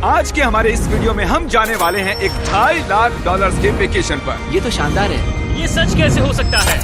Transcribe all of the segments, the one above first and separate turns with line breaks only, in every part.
आज के हमारे इस वीडियो में हम जाने वाले हैं एक $2.5 लाख के वेकेशन पर।
ये तो शानदार है।
ये सच कैसे हो सकता है?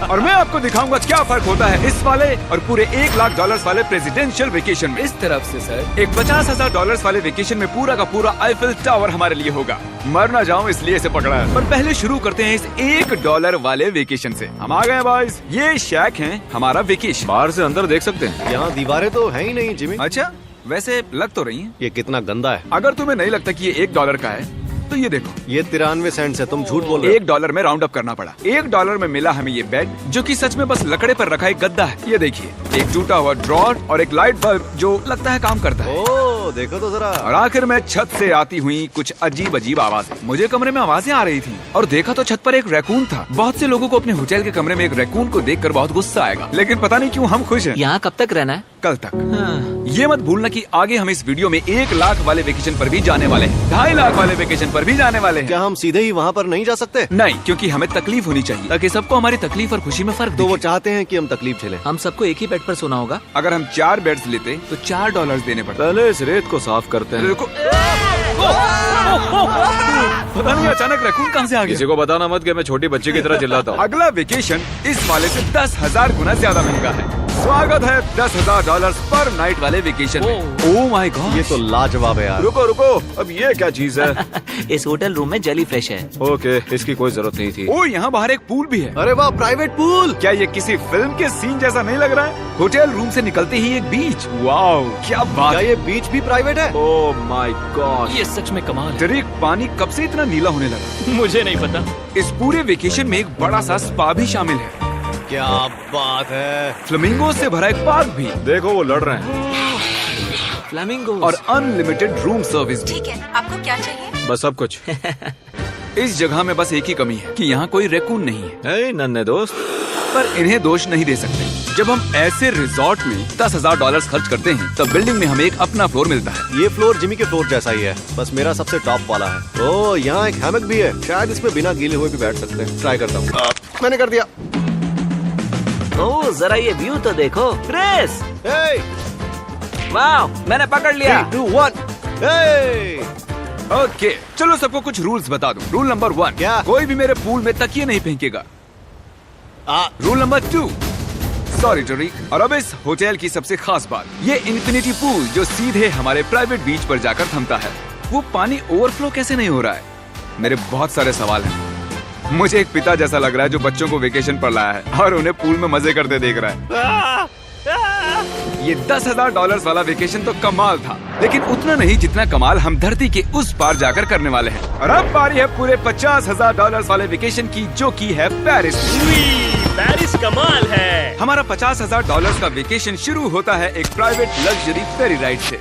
और मैं आपको दिखाऊंगा क्या फर्क होता है इस वाले और पूरे $1 लाख वाले प्रेसिडेंशियल वेकेशन में।
इस तरफ से सर
एक $50,000 वाले वेकेशन में पूरा का पूरा आईफिल टावर हमारे लिए होगा। मर ना जाऊं इसलिए इसे पकड़ा है। पर पहले शुरू करते हैं इस $1 वाले वेकेशन से। हम आ गए बॉयज। ये शैक है हमारा वेकेशन।
बाहर से अंदर देख सकते हैं। यहाँ दीवारें तो है ही नहीं जिमी।
अच्छा, वैसे लग तो रही है।
ये कितना गंदा है।
अगर तुम्हें नहीं लगता कि ये $1 का है तो ये देखो,
ये 93 सेंट है। तुम झूठ बोल रहे हो।
$1 में राउंड अप करना पड़ा। $1 में मिला हमें ये बेड, जो कि सच में बस लकड़े पर रखा एक गद्दा है। ये देखिए, एक टूटा हुआ ड्रॉर और एक लाइट बल्ब जो लगता है काम करता है।
ओह, देखो तो जरा।
और आखिर में छत से आती हुई कुछ अजीब अजीब आवाजें। मुझे कमरे में आवाजें आ रही थी और देखा तो छत पर एक रैकून था। बहुत से लोगों को अपने होटल के कमरे में एक रैकून को देखकर बहुत गुस्सा आएगा, लेकिन पता नहीं क्यों हम खुश हैं।
यहाँ कब तक रहना है?
कल तक। ये मत भूलना कि आगे हम इस वीडियो में $1 लाख वाले वेकेशन पर भी जाने वाले हैं, $2.5 लाख वाले वेकेशन पर भी जाने वाले हैं।
क्या हम सीधे ही वहाँ पर नहीं जा सकते?
नहीं, क्योंकि हमें तकलीफ होनी चाहिए ताकि सबको हमारी तकलीफ और खुशी में फर्क
तो वो
दिखे।
चाहते हैं कि हम तकलीफ झेलें।
हम सबको एक ही बेड पर सोना होगा।
अगर हम 4 बेड्स लेते तो $4 देने पड़ते।
पहले इस रेत को साफ करते हैं।
देखो, पता नहीं अचानक रैकून कहाँ से आ
किसी
गया।
को बताना मत कि मैं छोटी बच्ची की तरह चिल्लाता हूँ।
अगला वेकेशन इस वाले से 10,000 गुना ज्यादा महंगा है। स्वागत है $10,000 पर नाइट वाले वेकेशन में। ओह माय गॉड,
ये तो लाजवाब है यार।
रुको रुको, अब ये क्या चीज है?
इस होटल रूम में जेली फ्रेश है।
ओके, इसकी कोई जरूरत नहीं थी।
ओह, यहाँ बाहर एक पूल भी है।
अरे वाह, प्राइवेट पूल।
क्या ये किसी फिल्म के सीन जैसा नहीं लग रहा है? होटल रूम से निकलते ही एक बीच। वाओ, क्या बात
क्या
है।
ये बीच भी प्राइवेट है? ओह माय गॉड।
ये सच में कमाल है।
डरिक, पानी कब से इतना नीला होने लगा?
मुझे नहीं पता।
इस पूरे वेकेशन में एक बड़ा सा स्पा भी शामिल है।
क्या बात है।
फ्लेमिंगो से भरा एक पार्क भी
देखो वो लड़ रहे हैं।
फ्लेमिंगो
और अनलिमिटेड रूम सर्विस भी।
ठीक है, आपको क्या चाहिए?
बस सब कुछ।
इस जगह में बस एक ही कमी है कि यहाँ कोई रैकून नहीं है,
हे नन्हे दोस्त।
पर इन्हें दोष नहीं दे सकते। जब हम ऐसे रिजॉर्ट में $10,000 खर्च करते हैं तब बिल्डिंग में हमें एक अपना फ्लोर मिलता है।
ये फ्लोर जिमी के फ्लोर जैसा ही है, बस मेरा सबसे टॉप वाला है। ओह, यहाँ एक हैमक भी है। शायद इसमें बिना गीले हुए भी बैठ सकते हैं। ट्राई करता हूँ। मैंने कर दिया।
ओह, जरा ये व्यू तो देखो। क्रिस,
Hey,
वाह, मैंने पकड़ लिया।
3, 2, 1. Hey!
ओके, चलो सबको कुछ रूल्स बता दूं। रूल नंबर 1,
क्या?
कोई भी मेरे पूल में तकिए नहीं फेंकेगा। रूल नंबर 2, सॉरी टरीक। और अब इस होटल की सबसे खास बात, ये इन्फिनिटी पूल जो सीधे हमारे प्राइवेट बीच पर जाकर थमता है। वो पानी ओवरफ्लो कैसे नहीं हो रहा है? मेरे बहुत सारे सवाल हैं। मुझे एक पिता जैसा लग रहा है जो बच्चों को वेकेशन पर लाया है और उन्हें पूल में मजे करते देख रहा है। ये $10,000 वाला वेकेशन तो कमाल था, लेकिन उतना नहीं जितना कमाल हम धरती के उस पार जाकर करने वाले हैं। और अब बारी है पूरे $50,000 वाले वेकेशन की, जो की है पेरिस।
पेरिस कमाल है।
हमारा $50,000 का वेकेशन शुरू होता है एक प्राइवेट लग्जरी फेरी राइड से।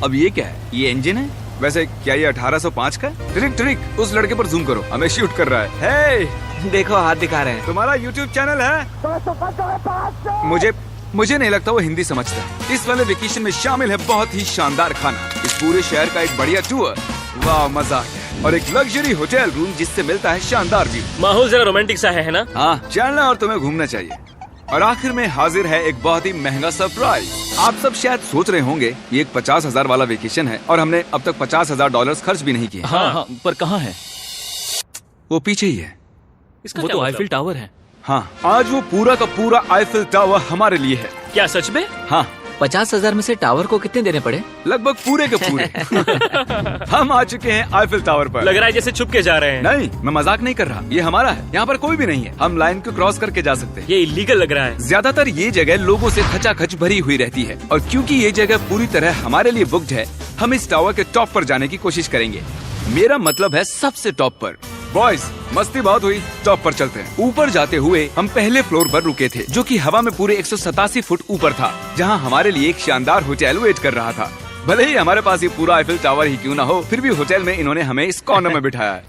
अब ये क्या है? ये इंजन है? वैसे क्या ये 1805 का है? ट्रिक ट्रिक, उस लड़के पर जूम करो, हमें शूट कर रहा है। हे,
देखो हाथ दिखा रहे हैं।
तुम्हारा YouTube चैनल है? मुझे नहीं लगता वो हिंदी समझता है। इस वाले वेकेशन में शामिल है बहुत ही शानदार खाना, इस पूरे शहर का एक बढ़िया टूर, वाह मजा आ गया, और एक लग्जरी होटल रूम जिससे मिलता है शानदार व्यू।
माहौल जरा रोमांटिक सा है ना?
हाँ, चलना और तुम्हें घूमना चाहिए। और आखिर में हाजिर है एक बहुत ही महंगा सरप्राइज। आप सब शायद सोच रहे होंगे ये एक 50,000 वाला वेकेशन है और हमने अब तक $50,000 खर्च भी नहीं किए।
हाँ, पर कहाँ है?
वो पीछे ही है।
इसका
वो
क्या
तो
मतलब?
आईफिल टावर है।
हाँ, आज वो पूरा का पूरा आईफिल टावर हमारे लिए है।
क्या सच में?
हाँ,
50,000 में से टावर को कितने देने पड़े?
लगभग पूरे के पूरे। हम आ चुके हैं आईफिल टावर पर।
लग रहा है जैसे छुप के जा रहे हैं।
नहीं, मैं मजाक नहीं कर रहा, ये हमारा है। यहाँ पर कोई भी नहीं है, हम लाइन को क्रॉस करके जा सकते हैं।
ये इलीगल लग रहा है।
ज्यादातर ये जगह लोगों से खचाखच भरी हुई रहती है, और क्योंकि ये जगह पूरी तरह हमारे लिए बुक्ड है, हम इस टावर के टॉप पर जाने की कोशिश करेंगे। मेरा मतलब है सबसे टॉप पर। बॉयज, मस्ती बहुत हुई, टॉप पर चलते हैं। ऊपर जाते हुए हम पहले फ्लोर पर रुके थे, जो कि हवा में पूरे 187 फुट ऊपर था, जहां हमारे लिए एक शानदार होटल वेट कर रहा था। भले ही हमारे पास ये पूरा आईफिल टावर ही क्यों ना हो, फिर भी होटल में इन्होंने हमें इस कॉर्नर में बिठाया है।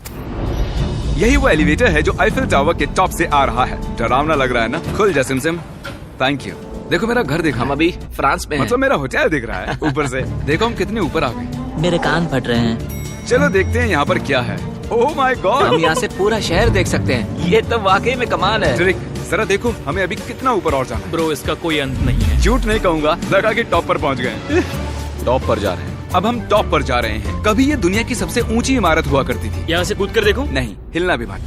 यही वो एलिवेटर है जो आईफिल टावर के टॉप से आ रहा है। डरावना लग रहा है ना? खुल जा सिमसिम। Thank you. देखो मेरा घर दिख रहा
हम
है।
अभी फ्रांस में हैं।
मतलब मेरा होटल दिख रहा है ऊपर से। देखो हम कितने ऊपर आ गए।
मेरे कान फट रहे हैं।
चलो देखते हैं यहाँ पर क्या है। ओह माय
हम
गॉड,
यहाँ से पूरा शहर देख सकते हैं। ये तो वाकई में कमाल है।
ट्रिक, जरा देखो हमें अभी कितना ऊपर और जाना है।
ब्रो, इसका कोई अंत नहीं है।
झूठ नहीं कहूँगा, लगा कि टॉप पर पहुँच गए।
टॉप पर जा रहे हैं।
अब हम टॉप पर जा रहे हैं। कभी ये दुनिया की सबसे ऊंची इमारत हुआ करती थी।
यहाँ से कूद कर देखो।
नहीं, हिलना भी मत।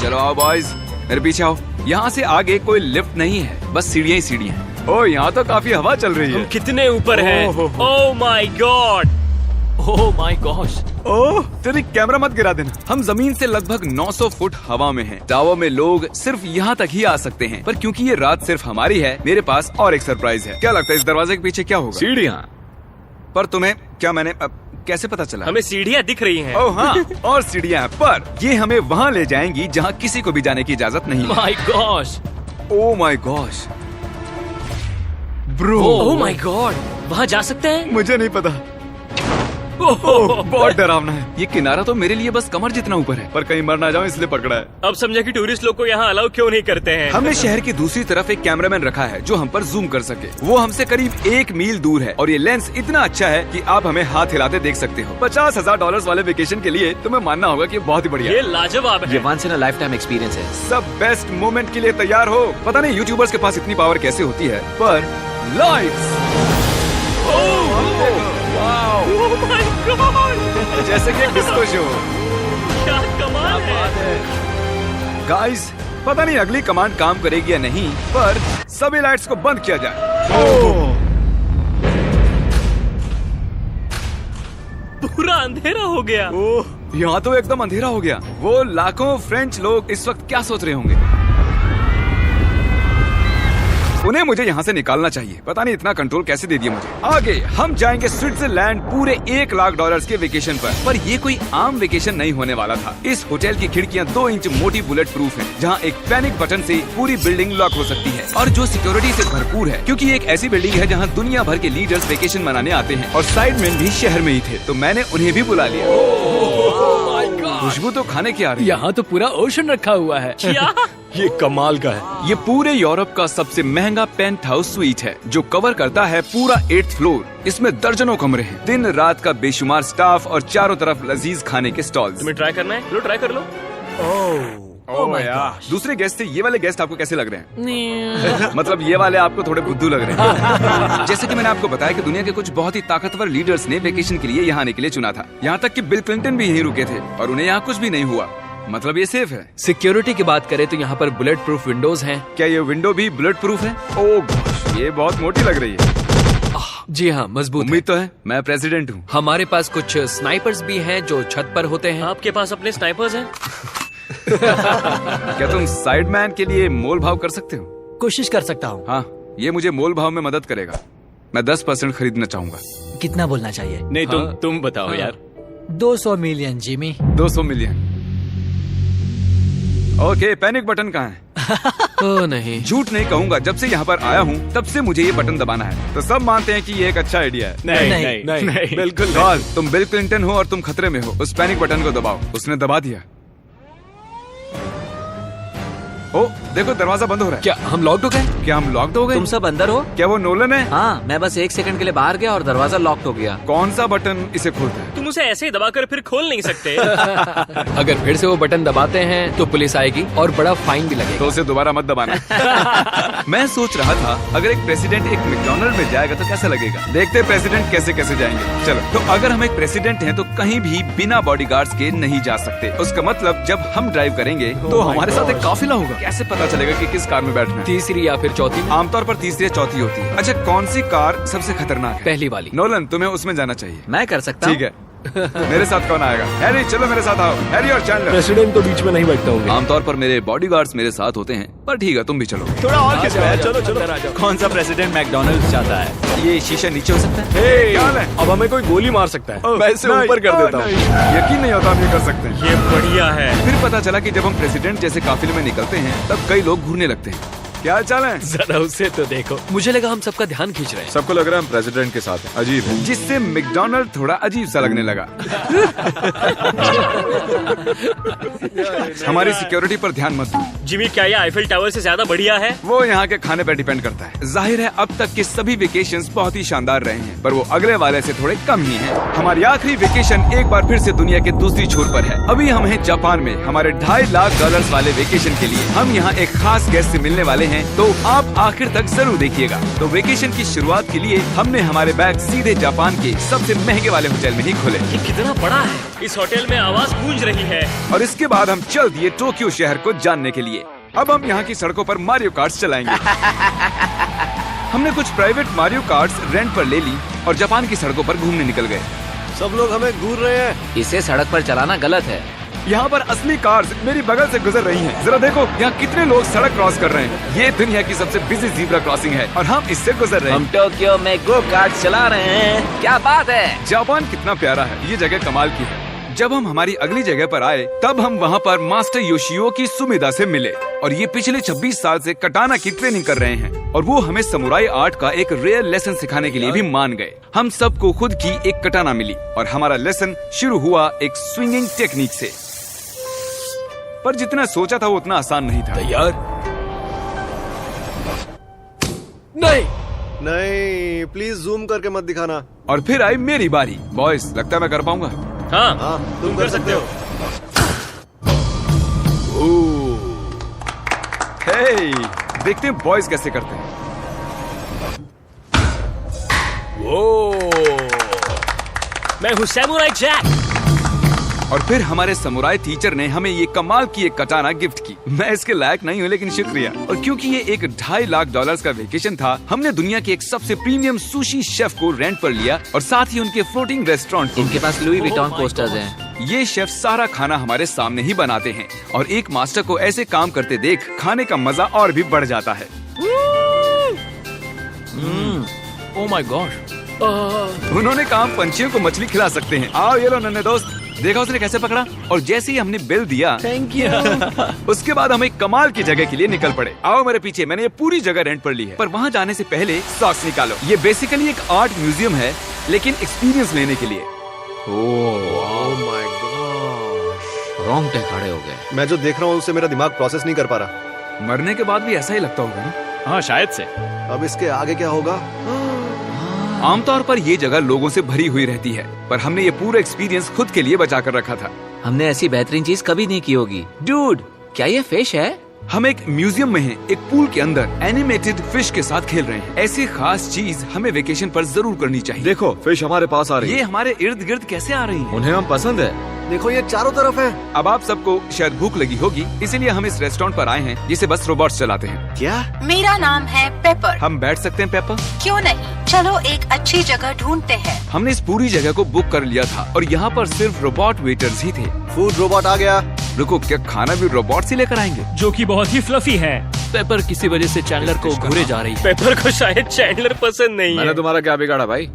चलो आओ बॉयज, मेरे पीछे आओ। यहाँ से आगे कोई लिफ्ट नहीं है, बस सीढ़ियाँ ही सीढ़ियाँ हैं। ओह, यहाँ तो काफी हवा चल रही
हम
है।
कितने ऊपर हैं? Oh my god, oh my gosh.
Oh, तेरी कैमरा मत गिरा देना। हम जमीन से लगभग 900 फुट हवा में हैं। टावर में लोग सिर्फ यहाँ तक ही आ सकते हैं, पर क्योंकि ये रात सिर्फ हमारी है, मेरे पास और एक सरप्राइज है। क्या लगता है इस दरवाजे के पीछे क्या होगा?
सीढ़ियाँ।
पर तुम्हें क्या मैंने कैसे पता चला?
हमें सीढ़ियाँ दिख रही हैं।
ओह हाँ, और सीढ़ियाँ, पर ये हमें वहाँ ले जाएंगी जहाँ किसी को भी जाने की इजाजत नहीं है।
My gosh,
oh my gosh bro,
oh my God, वहाँ जा सकते हैं?
मुझे नहीं पता। बहुत डरावना है। ये किनारा तो मेरे लिए बस कमर जितना ऊपर है, पर कहीं मर ना जाऊं इसलिए पकड़ा है।
अब समझा कि टूरिस्ट लोग को यहाँ अलाउ क्यों नहीं करते हैं।
हमने शहर की दूसरी तरफ एक कैमरामैन रखा है जो हम पर जूम कर सके। वो हमसे करीब 1 मील दूर है और ये लेंस इतना अच्छा है कि आप हमें हाथ हिलाते देख सकते हो। $50,000 वाले वेकेशन के लिए तुम्हें मानना होगा कि बहुत ही बढ़िया
ये
है।
लाजवाब है।
ये once in a life experience है।
सब बेस्ट मोमेंट के लिए तैयार हो। पता नहीं यूट्यूबर्स के पास इतनी पावर कैसे होती है, पर लाइट्स,
ओह माय गॉड,
जैसे कि एक डिस्को शो।
क्या कमाल है।
गाइस, पता नहीं अगली कमांड काम करेगी या नहीं, पर सभी लाइट्स को बंद किया जाए।
पूरा अंधेरा हो गया।
ओह, यहाँ तो एकदम अंधेरा हो गया। वो लाखों फ्रेंच लोग इस वक्त क्या सोच रहे होंगे? उन्हें मुझे यहाँ से निकालना चाहिए। पता नहीं इतना कंट्रोल कैसे दे दिया मुझे। आगे हम जाएंगे स्विट्जरलैंड पूरे $1,00,000 के वेकेशन पर ये कोई आम वेकेशन नहीं होने वाला था। इस होटल की खिड़कियाँ 2 इंच मोटी बुलेट प्रूफ है, जहाँ एक पैनिक बटन से पूरी बिल्डिंग लॉक हो सकती है, और जो सिक्योरिटी से भरपूर है, क्योंकि एक ऐसी बिल्डिंग है जहाँ दुनिया भर के लीडर्स वेकेशन मनाने आते हैं। और साइडमैन भी शहर में ही थे, तो मैंने उन्हें भी बुला लिया। खुशबू तो खाने की आ रही है।
यहाँ तो पूरा ओशन रखा हुआ है।
क्या?
ये कमाल का है।
ये पूरे यूरोप का सबसे महंगा पेंट हाउस स्वीट है, जो कवर करता है पूरा 8th फ्लोर। इसमें दर्जनों कमरे हैं, दिन रात का बेशुमार स्टाफ और चारों तरफ लजीज खाने के स्टॉल्स।
तुम्हें ट्राई करना है? लो ट्राई कर लो।
Oh my god.
दूसरे गेस्ट से ये वाले गेस्ट आपको कैसे लग रहे हैं? मतलब ये वाले आपको थोड़े बुद्धू लग रहे हैं। जैसे कि मैंने आपको बताया कि दुनिया के कुछ बहुत ही ताकतवर लीडर्स ने वेकेशन के लिए यहाँ आने के लिए चुना था। यहाँ तक कि बिल क्लिंटन भी यहीं रुके थे और उन्हें यहाँ कुछ भी नहीं हुआ। मतलब ये सेफ है।
सिक्योरिटी की बात करें तो यहाँ पर बुलेट प्रूफ विंडोज हैं।
क्या ये विंडो भी बुलेट प्रूफ है? ओह gosh, ये बहुत मोटी लग रही है।
जी हाँ, मजबूत है।
उम्मीद तो है, मैं प्रेसिडेंट हूँ।
हमारे पास कुछ स्नाइपर्स भी हैं जो छत पर होते हैं।
आपके पास अपने स्नाइपर्स हैं?
क्या तुम साइडमैन के लिए मोल भाव कर सकते हो?
कोशिश कर सकता हूँ।
हाँ, ये मुझे मोल भाव में मदद करेगा। मैं 10% खरीदना चाहूंगा।
कितना बोलना चाहिए?
नहीं,
हाँ।
तुम बताओ यार।
200 million Jimmy.
200 million. Okay, panic button कहाँ है?
ओह नहीं,
झूठ नहीं कहूंगा, जब से यहाँ पर आया हूँ तब से मुझे ये बटन दबाना है। तो सब मानते हैं कि ये एक अच्छा आइडिया है।
नहीं,
बिल्कुल नहीं। तुम बिल क्लिंटन हो और तुम खतरे में हो। उस पैनिक बटन को दबाओ। उसने दबा दिया। ओ देखो, दरवाजा बंद हो रहा है।
क्या हम लॉक्ड हो गए?
क्या हम लॉक्ड हो गए?
तुम सब अंदर हो?
क्या वो नोलन है?
हाँ, मैं बस 1 सेकंड के लिए बाहर गया और दरवाजा लॉक हो गया।
कौन सा बटन इसे खोलता है?
तुम उसे ऐसे ही दबाकर फिर खोल नहीं सकते।
अगर फिर से वो बटन दबाते हैं तो पुलिस आएगी और बड़ा फाइन भी लगेगा।
तो उसे दोबारा मत दबाना। मैं सोच रहा था अगर एक प्रेसिडेंट एक मैकडॉनल्ड में जाएगा तो कैसा लगेगा। देखते प्रेसिडेंट कैसे कैसे जाएंगे। चलो, तो अगर हम एक प्रेसिडेंट हैं तो कहीं भी बिना बॉडीगार्ड्स के नहीं जा सकते। उसका मतलब जब हम ड्राइव करेंगे तो हमारे साथ एक काफिला होगा। कैसे पता चलेगा कि किस कार में बैठना है?
तीसरी या फिर चौथी में?
आमतौर पर तीसरी या चौथी होती है। अच्छा, कौन सी कार सबसे खतरनाक है?
पहली वाली।
नोलन, तुम्हें उसमें जाना चाहिए।
मैं कर सकता हूँ।
ठीक है। मेरे साथ कौन आएगा? हैरी, चलो मेरे साथ आओ। हैरी और चैंडलर।
प्रेसिडेंट तो बीच में नहीं बैठता हूँ।
आमतौर पर मेरे बॉडीगार्ड्स मेरे साथ होते हैं, पर ठीक है, तुम भी चलो।
थोड़ा और किस में? चलो चलो।
कौन सा प्रेसिडेंट मैकडॉनल्ड्स चाहता है?
ये शीशा नीचे हो सकता है? क्या हाल है?
अब हमें कोई गोली मार सकता है। मैं इसे
नहीं,
ऊपर कर देता
नहीं।
हूँ।
यकीन नहीं होता हम ये कर सकते हैं।
ये बढ़िया है।
फिर पता चला कि जब हम प्रेसिडेंट जैसे काफिले में निकलते हैं तब कई लोग घूरने लगते हैं। क्या हाल चाल है?
जरा उसे तो देखो। मुझे लगा हम सबका ध्यान खींच रहे हैं।
सबको लग रहा है हम प्रेसिडेंट के साथ हैं। अजीब है। जिससे मैकडॉनल्ड थोड़ा अजीब सा लगने लगा। हमारी सिक्योरिटी पर ध्यान मत दो।
जिमी, क्या ये आईफिल टावर से ज्यादा बढ़िया है?
वो यहाँ के खाने पर डिपेंड करता है। जाहिर है अब तक के सभी वेकेशंस बहुत ही शानदार रहे हैं, पर वो अगले वाले से थोड़े कम ही हैं। हमारी आखिरी वेकेशन एक बार फिर से दुनिया के दूसरी छोर पर है। अभी हम हैं जापान में, हमारे $2.5 लाख वाले वेकेशन के लिए। हम यहाँ एक खास गेस्ट से मिलने वाले हैं हैं तो आप आखिर तक जरूर देखिएगा। तो वेकेशन की शुरुआत के लिए हमने हमारे बैग सीधे जापान के सबसे महंगे वाले होटल में ही खोले
ये कितना बड़ा है। इस होटल में आवाज गूंज रही है।
और इसके बाद हम चल दिए टोक्यो शहर को जानने के लिए। अब हम यहाँ की सड़कों पर मारियो कार्ट्स चलाएंगे। हमने कुछ प्राइवेट मारियो कार्ट्स रेंट पर ले ली और जापान की सड़कों पर घूमने निकल गए।
सब लोग हमें घूर रहे हैं।
इसे सड़क पर चलाना गलत है।
यहाँ पर असली कार्स मेरी बगल से गुजर रही हैं। जरा देखो यहाँ कितने लोग सड़क क्रॉस कर रहे हैं। ये दुनिया की सबसे बिजी ज़ीब्रा क्रॉसिंग है और हम इससे गुजर रहे
हम
हैं।
टोक्यो में गो कार्ट चला रहे हैं। क्या बात है।
जापान कितना प्यारा है। ये जगह कमाल की है। जब हम हमारी अगली जगह पर आए तब हम वहाँ पर मास्टर योशिओकी सुमिदा से मिले और ये पिछले 26 साल से कटाना की ट्रेनिंग कर रहे हैं और वो हमें समुराई आर्ट का एक रेयर लेसन सिखाने के लिए भी मान गए। हम सबको खुद की एक कटाना मिली और हमारा लेसन शुरू हुआ एक स्विंगिंग टेक्निक से। पर जितना सोचा था वो उतना आसान नहीं था।
तैयार? नहीं।
नहीं, प्लीज जूम करके मत दिखाना।
और फिर आई मेरी बारी। बॉयज, लगता है मैं कर पाऊंगा।
हाँ,
हाँ, तुम कर सकते हो।
हे, देखते हैं बॉयज कैसे करते हैं।
मैं हूँ सैमुराई जैक।
और फिर हमारे समुराई टीचर ने हमें ये कमाल की एक कटाना गिफ्ट की। मैं इसके लायक नहीं हूँ लेकिन शुक्रिया। और क्योंकि ये एक $2.5 लाख का वेकेशन था, हमने दुनिया के एक सबसे प्रीमियम सुशी शेफ को रेंट पर लिया और साथ ही उनके फ्लोटिंग रेस्टोरेंट।
इनके पास लुई विटॉन पोस्टर्स हैं।
ये शेफ सारा खाना हमारे सामने ही बनाते हैं और एक मास्टर को ऐसे काम करते देख खाने का मजा और भी बढ़ जाता है।
ओह माय गॉड।
उन्होंने कहा हम पंछियों को मछली खिला सकते हैं। आओ ये लो नन्हे दोस्त। देखा उसने कैसे पकड़ा। और जैसे ही हमने बिल दिया,
थैंक यू।
उसके बाद हम एक कमाल की जगह के लिए निकल पड़े। आओ मेरे पीछे। मैंने ये पूरी जगह रेंट पर ली है। पर वहाँ जाने से पहले सॉक्स निकालो। ये बेसिकली एक आर्ट म्यूजियम है लेकिन एक्सपीरियंस लेने के लिए।
ओह माय गॉड,
रोंगटे खड़े हो गए।
मैं जो देख रहा हूँ उससे मेरा दिमाग प्रोसेस नहीं कर पा रहा।
मरने के बाद भी ऐसा ही लगता होगा ना।
हाँ, शायद से।
अब इसके आगे क्या होगा?
आमतौर पर ये जगह लोगों से भरी हुई रहती है, पर हमने ये पूरा एक्सपीरियंस खुद के लिए बचा कर रखा था।
हमने ऐसी बेहतरीन चीज कभी नहीं की होगी। डूड, क्या ये फिश है?
हम एक म्यूजियम में हैं, एक पूल के अंदर एनिमेटेड फिश के साथ खेल रहे हैं। ऐसी खास चीज हमें वेकेशन पर जरूर करनी चाहिए।
देखो, फिश हमारे पास आ रही
ये
है।
हमारे इर्द गिर्द कैसे आ रही हैं?
उन्हें हम पसंद है।
देखो, ये चारों तरफ है।
अब आप सबको शायद भूख लगी होगी, इसीलिए हम इस रेस्टोरेंट पर आए हैं जिसे बस रोबोट्स चलाते हैं।
क्या?
मेरा नाम है पेपर।
हम बैठ सकते हैं पेपर?
क्यों नहीं, चलो एक अच्छी जगह ढूंढते हैं।
हमने इस पूरी जगह को बुक कर लिया था और यहाँ पर सिर्फ रोबोट वेटर्स ही थे।
फूड रोबोट आ गया।
रुको, क्या खाना भी रोबोट से लेकर आएंगे?
जो कि बहुत ही फ्लफी है।
पेपर किसी वजह से चैंडलर को घूरे जा रही है।
पेपर को शायद चैंडलर पसंद नहीं है।
तुम्हारा क्या बिगाड़ा भाई?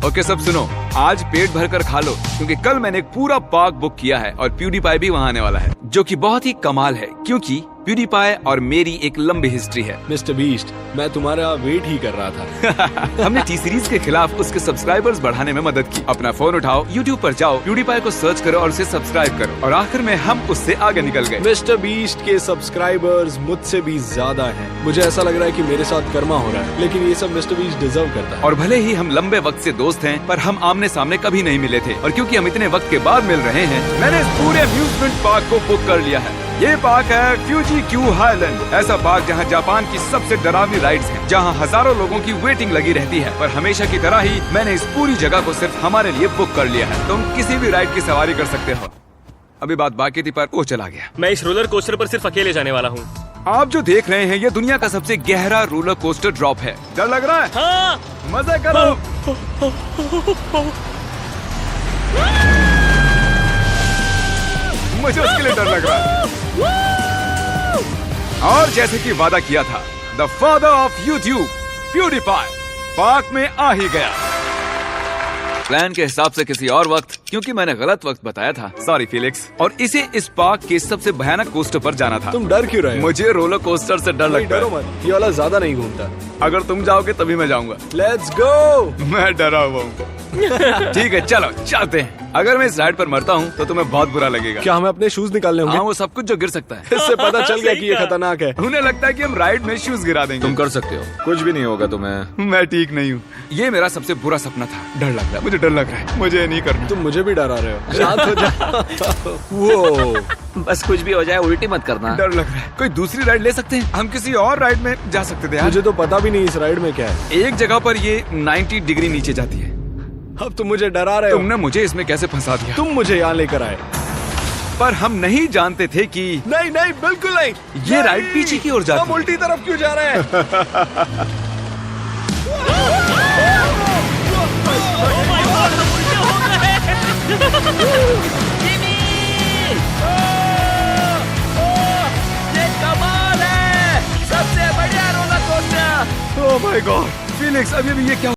ओके, सब सुनो, आज पेट भर कर खा लो क्योंकि कल मैंने एक पूरा पार्क बुक किया है और प्यूडीपाई भी वहाँ आने वाला है, जो कि बहुत ही कमाल है क्योंकि प्यूडीपाई और मेरी एक लंबी हिस्ट्री है।
मिस्टर बीस्ट, मैं तुम्हारा वेट ही कर रहा था।
हमने टी सीरीज के खिलाफ उसके सब्सक्राइबर्स बढ़ाने में मदद की। अपना फोन उठाओ, यूट्यूब पर जाओ, प्यूडीपाई को सर्च करो और उसे सब्सक्राइब करो और आखिर में हम उससे आगे निकल गए।
मिस्टर बीस्ट के सब्सक्राइबर्स मुझसे भी ज्यादा हैं। मुझे ऐसा लग रहा है कि मेरे साथ कर्मा हो रहा है, लेकिन ये सब मिस्टर बीस्ट डिजर्व करता है।
और भले ही हम लंबे वक्त से दोस्त हैं, पर हम आमने सामने कभी नहीं मिले थे और क्योंकि हम इतने वक्त के बाद मिल रहे हैं, मैंने इस पूरे अम्यूजमेंट पार्क को बुक कर लिया है। ये पार्क है फ्यूजी क्यू हाईलैंड, ऐसा पार्क जहाँ जापान की सबसे डरावनी राइड्स हैं, जहाँ हजारों लोगों की वेटिंग लगी रहती है। पर हमेशा की तरह ही मैंने इस पूरी जगह को सिर्फ हमारे लिए बुक कर लिया है। तुम किसी भी राइड की सवारी कर सकते हो। अभी बात बाकी थी पर वो चला गया।
मैं इस रोलर कोस्टर पर सिर्फ अकेले जाने वाला हूँ।
आप जो देख रहे हैं ये दुनिया का सबसे गहरा रोलर कोस्टर ड्रॉप है। डर लग रहा है?
हाँ।
मजे करो। मुझे उसके लिए डर लग रहा है। और जैसे कि वादा किया था, the father of YouTube PewDiePie park में आ ही गया। प्लान के हिसाब से किसी और वक्त, क्योंकि मैंने गलत वक्त बताया था, सॉरी फिलिक्स। और इसे इस पार्क के सबसे भयानक कोस्टर पर जाना था।
तुम डर क्यों रहे हो?
मुझे रोलर कोस्टर से डर लगता
डरो
है।
मत, ये वाला ज्यादा नहीं घूमता।
अगर तुम जाओगे तभी मैं जाऊंगा।
Let's go.
मैं डरा हुआ हूँ। ठीक है, चलो चलते हैं। अगर मैं इस राइड पर मरता हूँ तो तुम्हें बहुत बुरा लगेगा।
क्या हमें अपने शूज निकालने होंगे?
हाँ, वो सब कुछ जो गिर सकता है।
इससे पता चल गया कि ये खतरनाक है।
उन्हें लगता है कि हम राइड में शूज गिरा देंगे।
तुम कर सकते हो, कुछ भी नहीं होगा तुम्हें।
मैं ठीक नहीं हूँ। ये मेरा सबसे बुरा सपना था। डर लग रहा है, मुझे डर लग रहा है। मुझे नहीं करना।
तुम मुझे भी डरा रहे हो। शांत हो जा। वो
बस कुछ भी हो जाए उल्टी मत करना।
डर लग रहा है। कोई दूसरी राइड ले सकते हैं? हम किसी और राइड में जा सकते थे यार।
मुझे तो पता भी नहीं इस राइड में क्या है।
एक जगह पर ये 90 डिग्री नीचे जाती है।
अब तुम मुझे डरा रहे हो।
तुमने मुझे इसमें कैसे फंसा दिया?
तुम मुझे यहाँ लेकर आए।
पर हम नहीं जानते थे कि
नहीं नहीं बिल्कुल नहीं।
ये राइड पीछे की ओर जाती
हम
है।
उल्टी तरफ क्यों जा रहे हैं?
ये कमाल है, सबसे बढ़िया roller coaster.
Oh my God, Felix अभी भी ये क्या